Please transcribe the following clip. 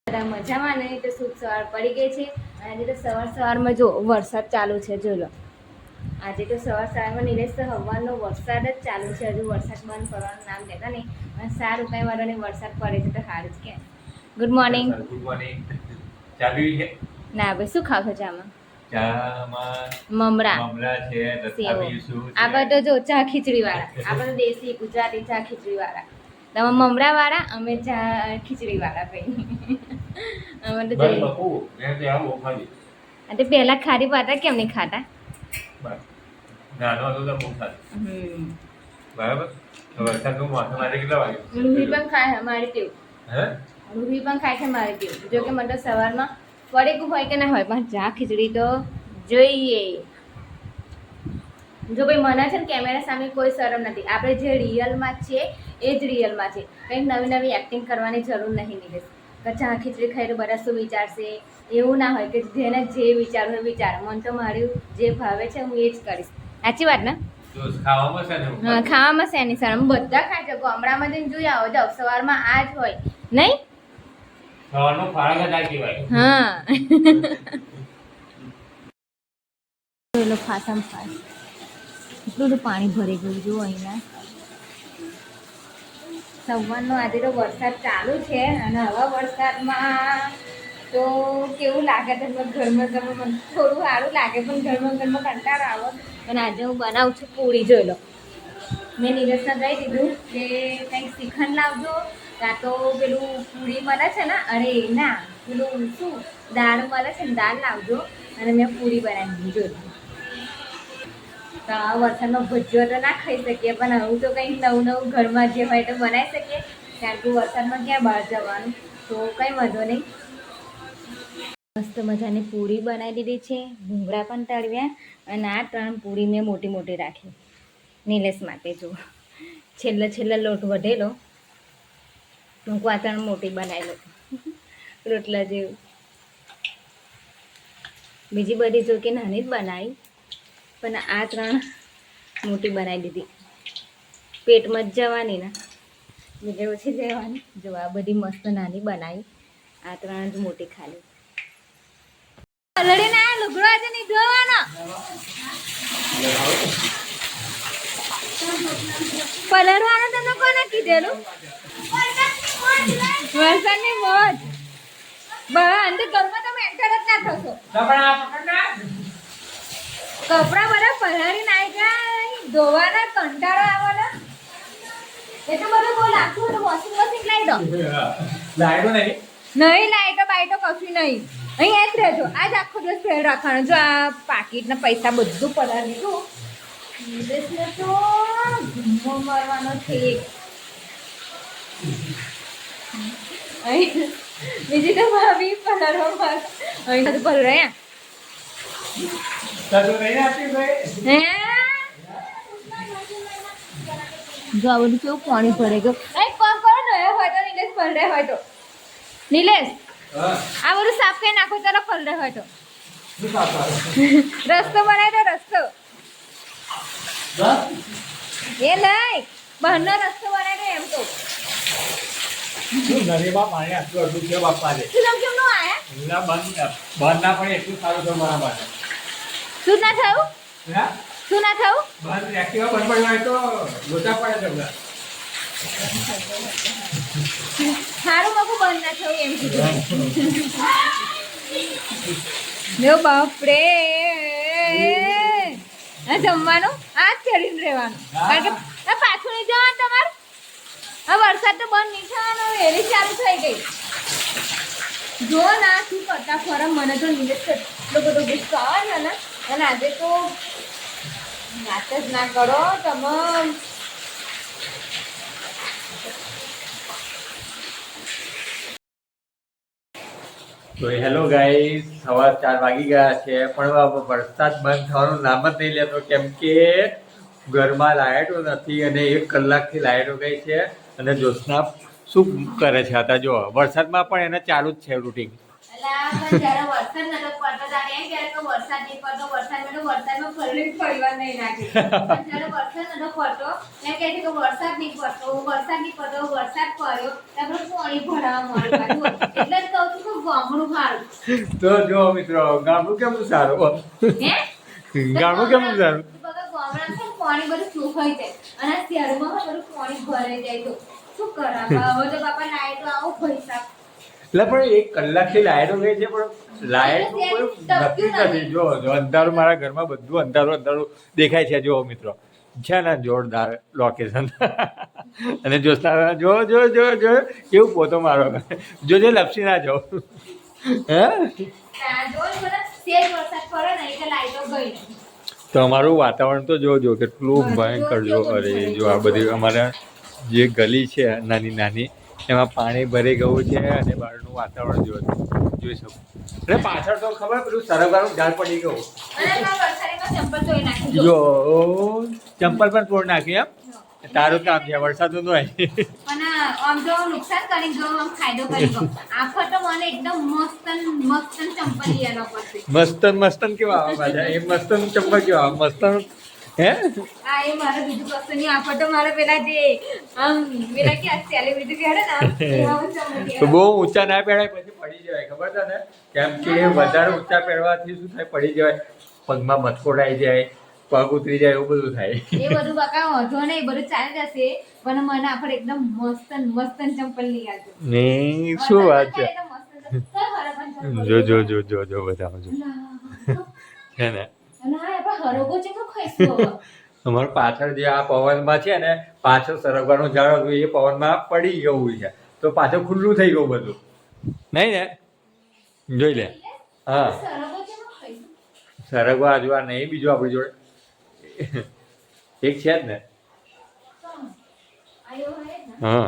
બધા મજામાં નહીં તો શુભ સવાર પડી ગઈ છે અને આજે તો સવારમાં જો વરસાદ ચાલુ છે. જો લો આજે તો સવારમાં નિલેશ તો હવાનો વરસાદ જ ચાલુ છે. હજુ વરસાદ બંધ કરવાનું નામ લેતા નહીં અને સારું કંઈ વાળો નહીં, વરસાદ પડે છે તો સારું જ કે. Good morning. Good morning. ચા પીવી છે? ના ભાઈ, શું ખાવ છો ચામાં? ચામાં મમરા છે, રસ્તા પીશું. આપણે તો જો ચા ખીચડી વાળા, આપણે તો દેશી ગુજરાતી ચા ખીચડી વાળા. તમે મમરા વાળા, અમે ચા ખીચડી વાળા ભાઈ. અમે તો બસ બકુ મેં તો આવું ખાધી. અને પહેલા ખારી પાતા કેમ નહીં ખાતા? બસ નાનો હતો તો બહુ ખાધી. બરાબર. તો વરસાદનું મોસમ આજે કેટલા વાગે? રૂહી પણ ખાય મારી ટેવ. હે? રૂહી પણ ખાય છે મારી ટેવ. જો કે મને તો સવારમાં પડીકું હોય કે ના હોય પણ ચા ખીચડી તો જોઈએ. જો ભાઈ મને છે ને કેમેરા સામે કોઈ શરમ નથી. આપણે જે રિયલમાં છે એ જ રિયલમાં છે. કંઈક નવી નવી એક્ટિંગ કરવાની જરૂર નહીં નિલેશ. કે ચા ખીચડી ખાઈ તો બધા શું વિચારશે એવું ના હોય કે જેને જે વિચારવું એ વિચાર. મને તો મારું જે ભાવે છે હું એ જ કરીશ. સાચી વાત ને? તો ખાવામાં છે ને? હા, ખાવામાં છે એની શરમ. બધા ખાય છે. ગામડામાં જઈને જોઈ આવો, જાવ સવારમાં આ જ હોય નહીં. સવારનો ખોરાક જ આ કહેવાય. હા. પેલો ફાસમ ફાસ એટલું બધું પાણી ભરી ગયું જો અહીંયા. સવારનો આજે તો વરસાદ ચાલુ છે અને આવા વરસાદમાં તો કેવું લાગે તમને ઘરમાં મને થોડું સારું લાગે પણ ઘરમાં કંટાળો આવે. અને આજે હું બનાવું છું પૂરી. જોઈ લો, મેં નીરજને કહી દીધું કે કંઈક શ્રીખંડ લાવજો, કાં તો પેલું પૂરી મળે છે ને, અરે ના પેલું શું દાળ મળે છે ને દાળ લાવજો. અને મેં પૂરી બનાવી દીધી. જોઈ તો આ વરસાદનો ભજીયો તો ના ખાઈ શકીએ પણ હું તો કંઈક નવું ઘરમાં જે હોય તો બનાવી શકીએ. કારણ કે વરસાદમાં ક્યાં બહાર જવાનું, તો કંઈ વાંધો નહીં. મસ્ત મજાની પૂરી બનાવી દીધી છે, ભૂંગળા પણ તળવ્યા અને આ 3 પૂરી મેં મોટી મોટી રાખી નિલેશ માટે. જો છેલ્લે લોટ વધેલો હું આ 3 મોટી બનાવી લઉં રોટલા જેવું. બીજી બધી જો કે નાની જ બનાવી પણ આ 3 મોટી બનાવી દીધી. પેટમાં જ જવાની ને, બીજે ઓછી જવાની. જો આ બધી મસ્ત નાની બનાવી, આ 3 જ મોટી ખાલી. પલળી ના લુગડો આજે નહીં ધોવાનો. પલળવાનું તમને કોને કીધેલું? વરસાદની મોજ. અંદર ઘરમાં તમે એન્ટર જ ના થશો. કપડા બધા પલાળીને આવી જાય, ધોવાના કંટાળો આવવાના. એટલું બધું બહુ લાગતું હોય તો વોશિંગ મશીન લાવી દો. લાઈટો નહીં? નહીં, લાઈટો બાઈટો કશું નહીં. અહીંયા જ રહેજો. આજ આખો દિવસ ફેર રાખવાનો. જો આ પાકીટના પૈસા બધું પલાળી દીધું. નિલેશને તો ધૂમો મારવાનો છે. બીજી તો ભાભી પલાળવા માર. અહીં બધું પલળાયા. જો આ બધું કેવું પાણી ભરે ગયું. કોમ કરો ને હોય તો નિલેશ પલળે હોય તો. નિલેશ આ બધું સાફ કરી નાખો. ચાલો પલળે હોય તો રસ્તો બનાવી દો. રસ્તો એ નહીં, બહારનો રસ્તો બનાવી દો. એમ તો નદીમાં પાણી આટલું અડધું છે બાપા રે. શું કેમ નો આયા? બંધ ના પડે એટલું સારું છે મારા માટે. શું ના થયું? હા? શું ના થયું? બંધ એક્ટિવા બંધ પડ્યું હોય તો લોચા પડે તમને. સારું બાપુ બંધ ના થયું એમ કીધું. જો બાપરે, આ જમવાનું આ જ ચડીને રહેવાનું. કારણ કે આ પાછું નહીં જવાનું તમારે. આ વરસાદ તો બંધ નહીં થવાનો, વેલી ચાલુ થઈ ગઈ. જો ના શું કરતા ખરા. મને તો નિલેશ એટલો બધો ગુસ્સો આવે ને. અને આજે તો વાત જ ના કરો તમે. તો હેલો ગાઈસ, સવાર 4 વાગી ગયા છે પણ વરસાદ બંધ થવાનું નામ જ નહીં લેતો. કેમ કે ઘરમાં લાઇટો નથી અને 1 કલાકથી લાઇટો ગઈ છે. અને જ્યોત્સના શું કરે છે હતા જો વરસાદમાં પણ એને ચાલુ જ છે રૂટીન. જ્યારે વરસાદ નતો પડતો ત્યારે એમ કહે કે વરસાદ નહીં પડતો. વરસાદમાં ફરી પરિવાર નહીં નાખે. જ્યારે વરસાદ નતો પડતો એમ કહે છે કે વરસાદ નહીં પડતો. વરસાદ પડ્યો. આપણે પાણી ભરાવા મળે. એટલે જ કહું છું ગામડું સારું. તો જો મિત્રો ગામડું કેમનું સારું હે? ગામડું કેમનું સારું બગા ગામડામાં છે ને પાણી બધું સુકાઈ જાય અને આ શહેરમાં બધું પાણી ભરાઈ જાય તો શું કરાવા? હવે તો બાપા લાઈટો આવો પૈસા. એટલે પણ 1 કલાકથી લાઈટો ગઈ છે પણ લાઈટનું કોઈ નક્કી નથી. જો અંધારું મારા ઘરમાં બધું અંધારું દેખાય છે. જો મિત્રો છે ને જોરદાર લોકેશન. અને જો કેવું પોતો મારો જોજે લપસી ના જાઓ. હે તો અમારું વાતાવરણ તો જોજો કેટલું ભયંકર. જો અરે જો આ બધી અમારા જે ગલી છે નાની એમાં પાણી ભરી ગયું છે અને બહારનું વાતાવરણ જોઈ શકો. અને પાછળ તો ખબર પેલું સરગવાનું ઝાડ પડી ગયું. જો ચંપલ પણ તોડ નાખી એમ. તારું કામ છે વરસાદનું નહીં. પણ આમ તો નુકસાન કરી ગયો આમ ફાયદો કરી ગયો. આખો તો મને એકદમ મસ્ત ચંપલ લેવાનો પડશે. મસ્તન કેવા આવે પાછા એ મસ્તન ચંપલ કેવા આવે મસ્તન હે આ એ મારે બીજું કશું નહીં. આખો તો મારે પેલા જે આમ પેલા કે સેલિબ્રિટી પહેરે ને એવા ચંપલ તો બહુ ઊંચા ના પહેરાય પછી પડી જવાય ખબર છે ને. કેમ કે વધારે ઊંચા પહેરવાથી શું થાય પડી જવાય. પગમાં મચકોડ આવી જાય પગ ઉતરી જાય એવું બધું થાય. એ બધું બકા વાંધો નહીં બધું ચાલી જશે પણ મને આપણે એકદમ મસ્ત ચંપલ લઈ આવજો. ને શું વાત છે. જો બતાવજો છે ને અમારે પાછળ જે આ પવનમાં છે ને પાછળ સરગવાનું ઝાડ હતું એ પવનમાં પડી ગયું છે તો પાછળ ખુલ્લું થઈ ગયું બધું નહીં ને. જોઈ લે. હા સરગવા હજુ આ નહીં બીજું આપણી જોડે એક છે જ ને. હા